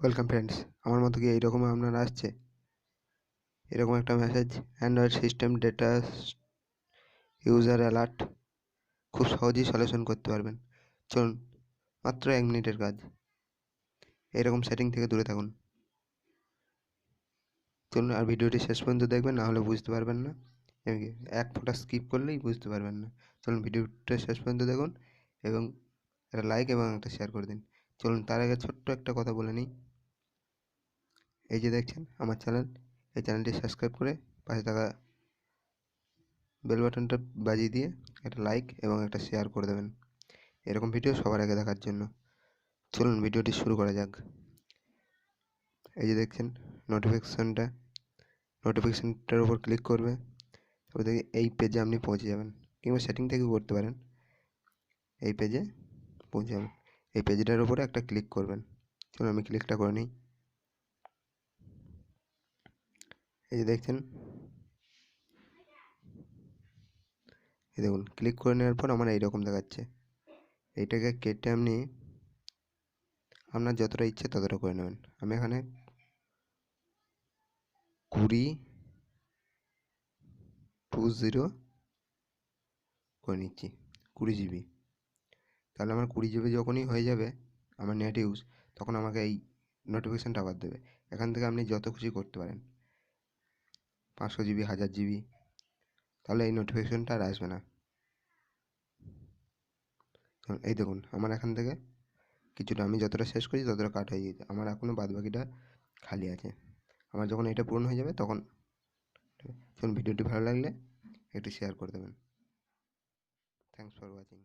Welcome friends, আমার মতো কি এইরকম আপনার আসছে এরকম একটা message, Android system data user alert. খুব সহজেই সলিউশন করতে পারবেন। চলুন, মাত্র 1 মিনিটের কাজ। এরকম সেটিং থেকে দূরে থাকুন। চলুন, আর ভিডিওটি শেষ পর্যন্ত দেখবেন, না হলে বুঝতে পারবেন না। এক ফোঁটা স্কিপ করলেই বুঝতে পারবেন না। চলুন, ভিডিওটা শেষ পর্যন্ত দেখুন এবং একটা লাইক এবং একটা শেয়ার করে দিন। চলুন, তার আগে ছোট্ট একটা কথা বলে নিই। এই যে দেখছেন আমার চ্যানেল, এই চ্যানেলটি সাবস্ক্রাইব করে পাশে থাকা বেল বাটনটা বাজিয়ে দিয়ে একটা লাইক এবং একটা শেয়ার করে দেবেন এরকম ভিডিও সবার আগে দেখার জন্য। চলুন, ভিডিওটি শুরু করা যাক। এই যে দেখছেন নোটিফিকেশানটার উপর ক্লিক করবে, তারপর দেখি এই পেজে আপনি পৌঁছে যাবেন, কিংবা সেটিং থেকেও করতে পারেন। এই পেজে পৌঁছে যাবেন, এই পেজটার উপরে একটা ক্লিক করবেন। চলুন, আমি ক্লিকটা করে নিই। এই যে দেখছেন, এই দেখুন, ক্লিক করে নেওয়ার পর আমার এইরকম দেখাচ্ছে। এইটাকে কেটে আপনি আপনার যতটা ইচ্ছে ততটা করে নেবেন। আমি এখানে 20 করে নিচ্ছি, 20 জিবি। তাহলে আমার 20 জিবি যখনই হয়ে যাবে আমার নেট ইউজ, তখন আমাকে এই নোটিফিকেশানটা আবার দেবে। এখান থেকে আপনি যত খুশি করতে পারেন, 500 জিবি, 1000 জিবি, তাহলে এই নোটিফিকেশানটা আর আসবে না। এই দেখুন, আমার এখান থেকে কিছুটা, আমি যতটা শেষ করি ততটা কাট হয়ে গেছে, আমার এখনও বাদ বাকিটা খালি আছে। আমার যখন এটা পূরণ হয়ে যাবে তখন। চলুন, ভিডিওটি ভালো লাগলে একটু শেয়ার করে দেবেন। Thanks for watching.